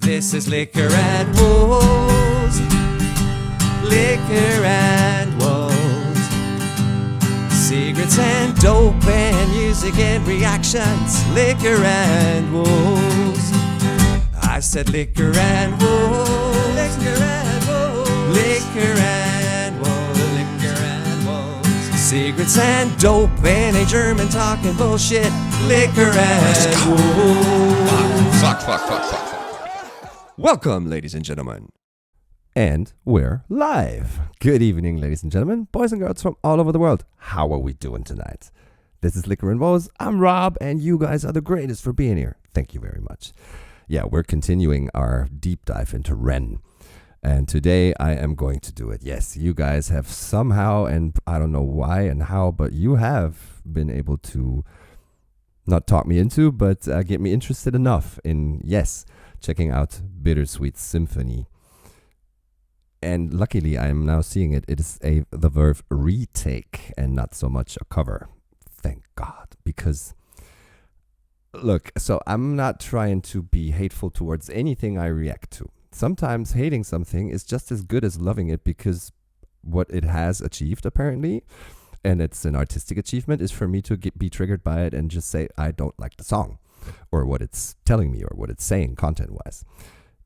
This is Liquor and Wolves. Liquor and Wolves. Secrets and dope and music and reactions. Liquor and Wolves. I said liquor and wolves. Liquor and wolves. Liquor and wolves. Liquor and wolves. Secrets and dope and a German talking bullshit. Liquor and wolves. Fuck. Welcome, ladies and gentlemen. And we're live. Good evening, ladies and gentlemen, boys and girls from all over the world. How are we doing tonight? This is Liquor and Wolves. I'm Rob, and you guys are the greatest for being here. Thank you very much. Yeah, we're continuing our deep dive into Ren. And today I am going to do it. Yes, you guys have somehow, and I don't know why and how, but you have been able to not talk me into, but get me interested enough in, yes, checking out Bittersweet Symphony. And luckily I am now seeing it. It is the Verve retake and not so much a cover. Thank God, because... Look, so I'm not trying to be hateful towards anything I react to. Sometimes hating something is just as good as loving it because what it has achieved, apparently, and it's an artistic achievement, is for me to be triggered by it and just say, I don't like the song or what it's telling me or what it's saying content-wise.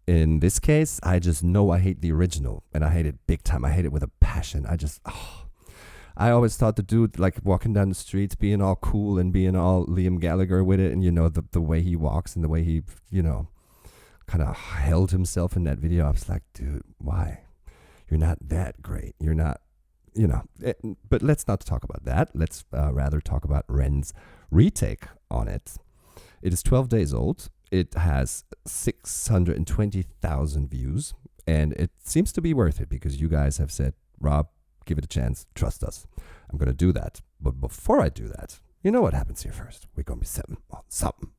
In this case, I just know I hate the original, and I hate it big time. I hate it with a passion. I always thought the dude, like, walking down the streets, being all cool and being all Liam Gallagher with it, and, you know, the way he walks and the way he, you know, kind of held himself in that video. I was like, dude, why? You're not that great. You're not, you know. But let's not talk about that. Let's rather talk about Ren's retake on it. It is 12 days old. It has 620,000 views, and it seems to be worth it because you guys have said, Rob, give it a chance. Trust us. I'm going to do that. But before I do that, you know what happens here first. We're going to be sipping on something.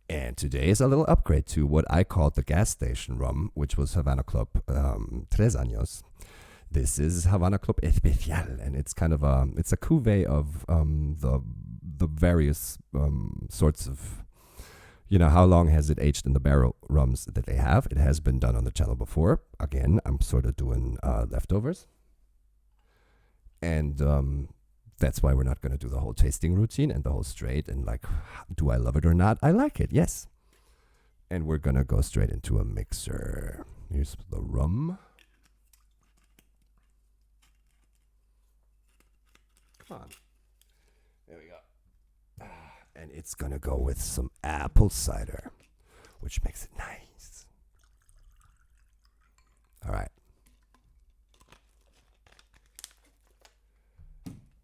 And today is a little upgrade to what I called the gas station rum, which was havanaclub 3 años. This is havanaclub especial, and it's kind of it's a cuvee of the various sorts of, you know, how long has it aged in the barrel rums that they have. It has been done on the channel before. Again, I'm sort of doing leftovers. And that's why we're not going to do the whole tasting routine and the whole straight and like, do I love it or not? I like it, yes. And we're going to go straight into a mixer. Here's the rum. Come on. There we go. And it's going to go with some apple cider, which makes it nice. All right.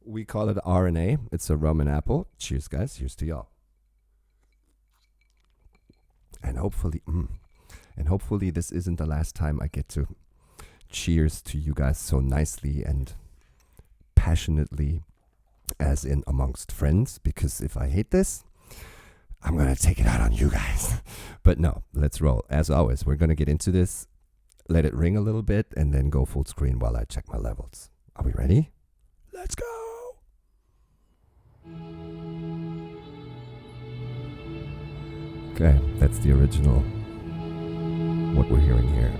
We call it RNA. It's a rum and apple. Cheers, guys. Here's to y'all. And hopefully this isn't the last time I get to cheers to you guys so nicely and passionately, as in amongst friends, because if I hate this, I'm going to take it out on you guys. But no, let's roll. As always, we're going to get into this, let it ring a little bit, and then go full screen while I check my levels. Are we ready? Let's go. Okay, that's the original, what we're hearing here.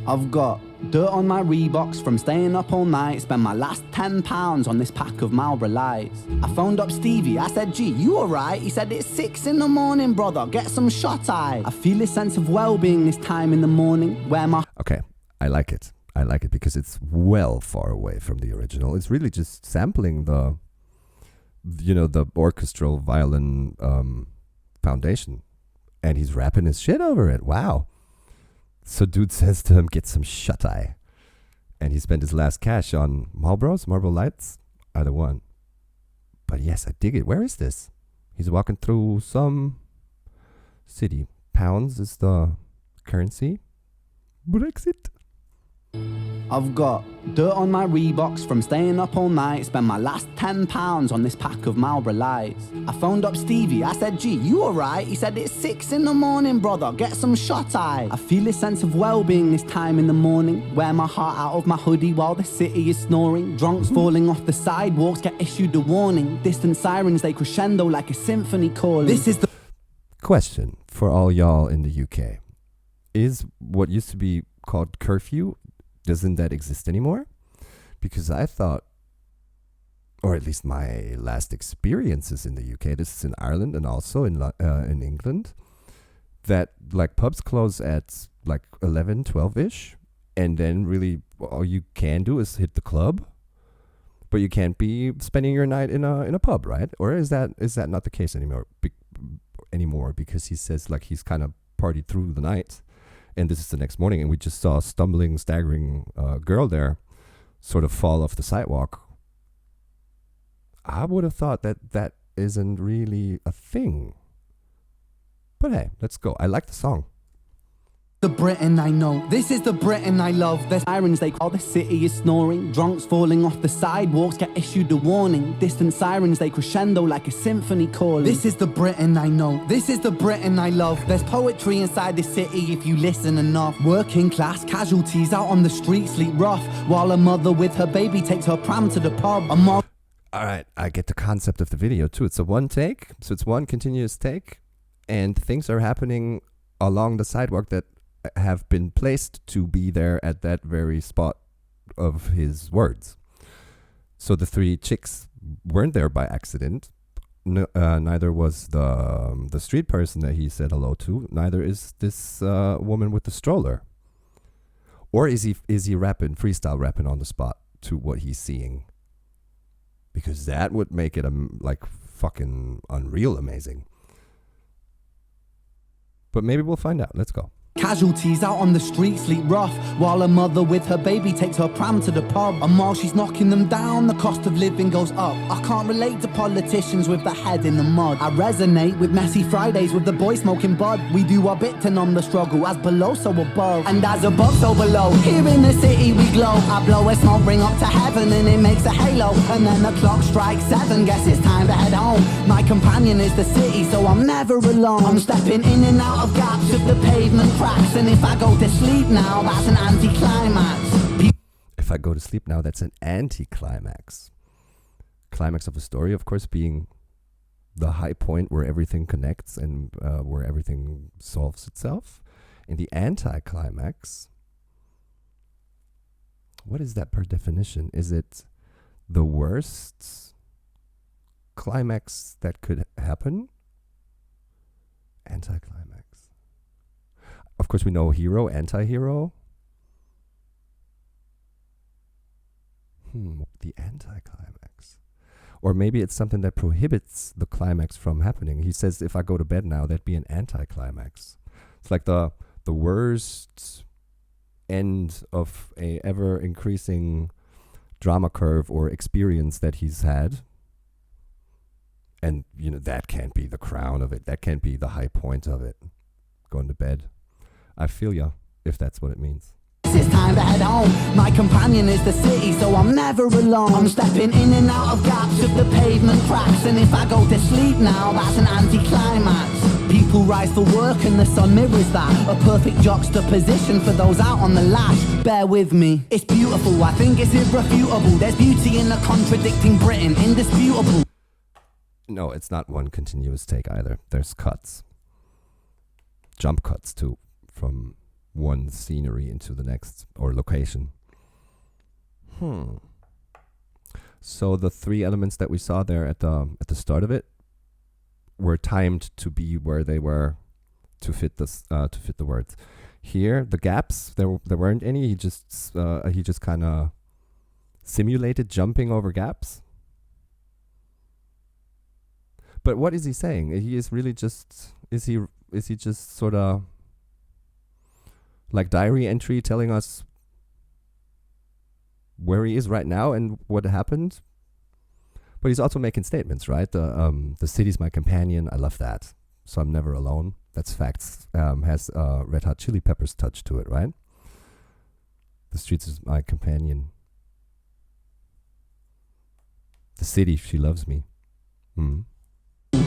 I've got dirt on my Reeboks from staying up all night. Spent my last £10 on this pack of Marlboro Lights. I phoned up Stevie, I said, gee, you alright? He said, it's 6 in the morning, brother, get some shut-eye. I feel a sense of well-being this time in the morning, where my... Okay, I like it. I like it because it's well far away from the original. It's really just sampling the, you know, the orchestral violin foundation. And he's rapping his shit over it. Wow. So dude says to him, get some shut-eye. And he spent his last cash on Marlboro Lights. Either one. But yes, I dig it. Where is this? He's walking through some city. Pounds is the currency. Brexit. I've got dirt on my Reeboks from staying up all night. Spent my last £10 on this pack of Marlboro Lights. I phoned up Stevie, I said, gee, you alright? He said, it's 6 in the morning, brother, get some shut-eye. I feel a sense of well-being this time in the morning. Wear my heart out of my hoodie while the city is snoring. Drunks falling off the sidewalks get issued a warning. Distant sirens, they crescendo like a symphony calling. This is the... Question for all y'all in the UK. Is what used to be called curfew, doesn't that exist anymore? Because I thought, or at least my last experiences in the UK, this is in Ireland and also in England, that like pubs close at like 11, 12-ish, and then really all you can do is hit the club, but you can't be spending your night in a pub, right? Or is that not the case anymore? Because he says like he's kind of partied through the night, and this is the next morning, and we just saw a stumbling, staggering girl there sort of fall off the sidewalk. I would have thought that isn't really a thing. But hey, let's go. I like the song. The Britain I know, this is the Britain I love. There's sirens they call, the city is snoring. Drunks falling off the sidewalks get issued a warning. Distant sirens they crescendo like a symphony calling. This is the Britain I know, this is the Britain I love. There's poetry inside the city if you listen enough. Working class casualties out on the street sleep rough, while a mother with her baby takes her pram to the pub. Alright, I get the concept of the video too. It's a one take, so it's one continuous take, and things are happening along the sidewalk that have been placed to be there at that very spot of his words. So the three chicks weren't there by accident. Neither was the street person that he said hello to. Neither is this woman with the stroller. Or is he rapping, freestyle rapping on the spot to what he's seeing? Because that would make it like fucking unreal amazing. But maybe we'll find out. Let's go. Casualties out on the street sleep rough, while a mother with her baby takes her pram to the pub. And while she's knocking them down, the cost of living goes up. I can't relate to politicians with their head in the mud. I resonate with messy Fridays with the boy smoking bud. We do our bit to numb the struggle, as below so above, and as above so below. Here in the city we glow. I blow a smoke ring up to heaven and it makes a halo. And then the clock strikes 7, guess it's time to head home. My companion is the city, so I'm never alone. I'm stepping in and out of gaps of the pavement cracks, and if I go to sleep now, that's an anticlimax. If I go to sleep now, that's an anticlimax. Climax of a story, of course, being the high point where everything connects and where everything solves itself. And the anticlimax, what is that per definition? Is it the worst climax that could happen? Anticlimax. Of course, we know hero, anti-hero. The anticlimax. Or maybe it's something that prohibits the climax from happening. He says, if I go to bed now, that'd be an anticlimax. It's like the worst end of a ever-increasing drama curve or experience that he's had. And, that can't be the crown of it. That can't be the high point of it. Going to bed. I feel ya, if that's what it means. It's time to head home. My companion is the city, so I'm never alone. I'm stepping in and out of gaps of the pavement cracks, and if I go to sleep now, that's an anticlimax. People rise for work and the sun mirrors that. A perfect juxtaposition for those out on the lash. Bear with me, it's beautiful, I think it's irrefutable. There's beauty in the contradicting Britain, indisputable. No, it's not one continuous take either. There's cuts. Jump cuts too. From one scenery into the next, or location. So the three elements that we saw there at the start of it were timed to be where they were to fit the words. Here, the gaps, there weren't any. He just kind of simulated jumping over gaps. But what is he saying? He is really just is he just sort of like diary entry telling us where he is right now and what happened? But he's also making statements, right? The city's my companion. I love that. So I'm never alone. That's facts. Has Red Hot Chili Peppers touch to it, right? The streets is my companion. The city, she loves me.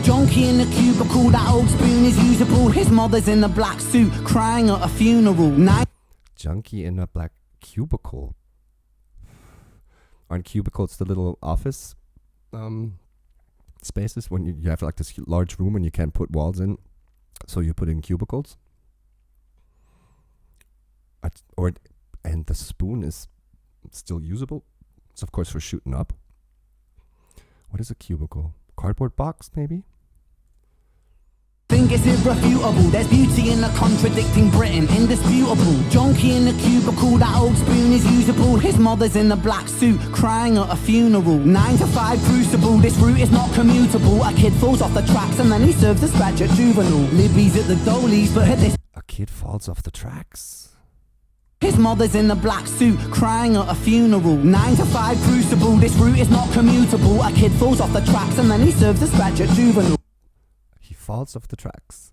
Junkie in the cubicle, that old spoon is usable. His mother's in a black suit, crying at a funeral. Junkie in a black cubicle. Aren't cubicles the little office spaces when you have like this large room and you can't put walls in? So you put in cubicles, and the spoon is still usable. It's of course for shooting up. What is a cubicle? Cardboard box, maybe? Think it's irrefutable, there's beauty in the contradicting Britain, indisputable. Junkie in the cubicle, that old spoon is usable. His mother's in the black suit, crying at a funeral. 9 to 5 crucible, this route is not commutable. A kid falls off the tracks and then he serves a scratch at juvenile. Libby's at the Dolies, but at this... A kid falls off the tracks? His mother's in the black suit, crying at a funeral. 9 to 5 crucible, this route is not commutable. A kid falls off the tracks and then he serves a scratch at juvenile. He falls off the tracks.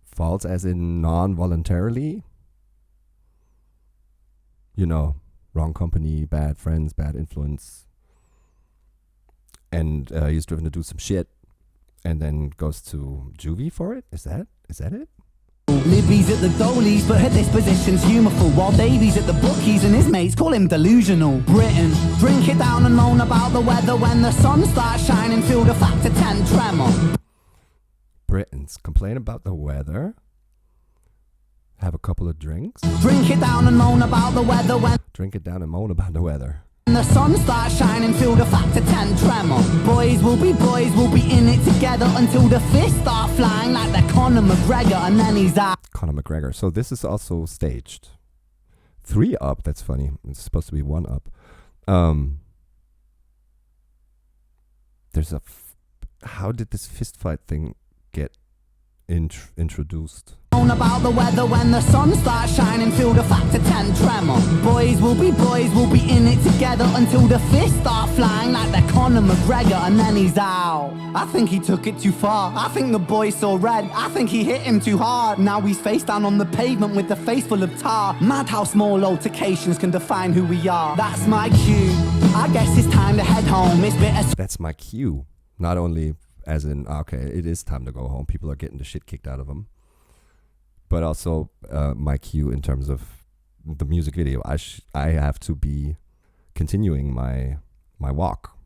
Falls as in non-voluntarily? You know, wrong company, bad friends, bad influence. And he's driven to do some shit and then goes to juvie for it? Is that it? Libby's at the Dolies, but her disposition's humourful. While Davy's at the bookies and his mates call him delusional. Britain, drink it down and moan about the weather. When the sun starts shining, feel the factor 10 tremor. Britons complain about the weather, have a couple of drinks. Drink it down and moan about the weather. When Drink it down and moan about the weather. the sun starts shining, feel the factor 10 tremor. Boys will be in it together until the fists start flying like they're Conor McGregor, and then he's out. Conor McGregor. So this is also staged. 3 up, that's funny. It's supposed to be 1 up. There's how did this fist fight thing get introduced? About the weather when the sun starts shining, feel the factor 10 tremor. Boys will be in it together until the fists start flying like they're Conor McGregor, and then he's out. I think he took it too far. I think the boy saw red. I think he hit him too hard. Now he's face down on the pavement with the face full of tar. Mad how small altercations can define who we are. That's my cue. I guess it's time to head home. It's bittersweet. That's my cue. Not only as in, okay, it is time to go home. People are getting the shit kicked out of them. But also my cue in terms of the music video. I have to be continuing my walk.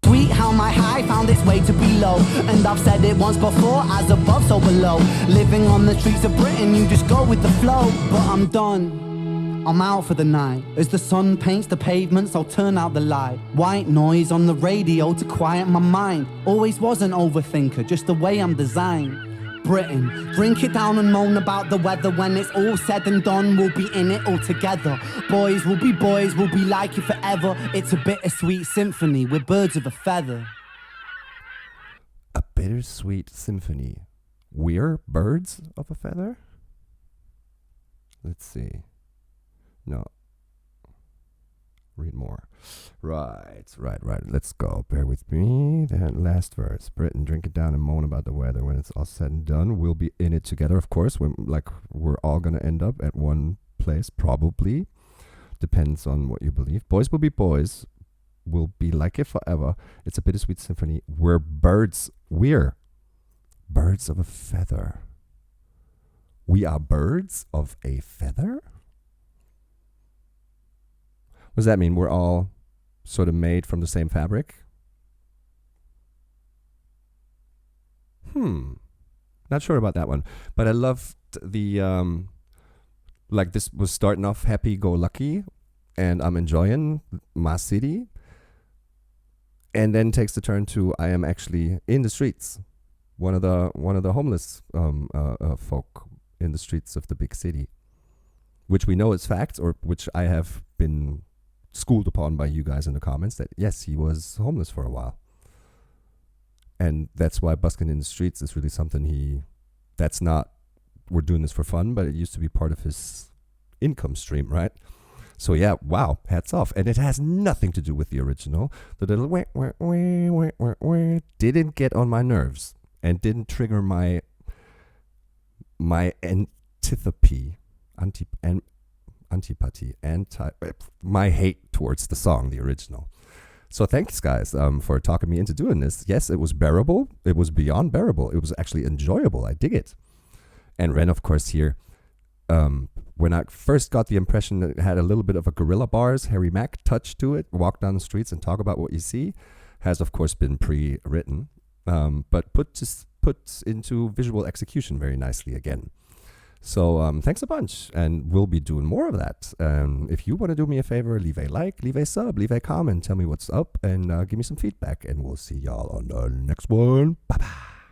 Sweet how my high found its way to below. And I've said it once before, as above so below. Living on the streets of Britain, you just go with the flow. But I'm done, I'm out for the night. As the sun paints the pavements, I'll turn out the light. White noise on the radio to quiet my mind. Always was an overthinker, just the way I'm designed. Britain, drink it down and moan about the weather. When it's all said and done, we'll be in it all together. Boys will be like you forever. It's a bittersweet symphony, we're birds of a feather. A bittersweet symphony. We're birds of a feather? Let's see. No. Read more. Right. Let's go. Bear with me. That last verse. Britain, drink it down and moan about the weather. When it's all said and done, we'll be in it together. Of course, we're all going to end up at one place, probably. Depends on what you believe. Boys will be like it forever. It's a bittersweet symphony. We're birds of a feather. We are birds of a feather? What does that mean? We're all sort of made from the same fabric? Not sure about that one. But I loved the, this was starting off happy-go-lucky, and I'm enjoying my city. And then takes the turn to, I am actually in the streets. One of the homeless folk in the streets of the big city. Which we know is fact, or which I have been schooled upon by you guys in the comments that yes, he was homeless for a while. And that's why busking in the streets is really something that's not, we're doing this for fun, but it used to be part of his income stream, right? So yeah, wow, hats off. And it has nothing to do with the original. The little didn't get on my nerves and didn't trigger my antipathy, my hate towards the song, the original. So thanks, guys, for talking me into doing this. Yes, it was bearable. It was beyond bearable. It was actually enjoyable. I dig it. And Ren, of course, here, when I first got the impression that it had a little bit of a Gorilla Bars, Harry Mack touch to it, walk down the streets and talk about what you see, has, of course, been pre-written. but put into visual execution very nicely again. So thanks a bunch, and we'll be doing more of that. If you want to do me a favor, leave a like, leave a sub, leave a comment, tell me what's up, and give me some feedback, and we'll see y'all on the next one. Bye-bye.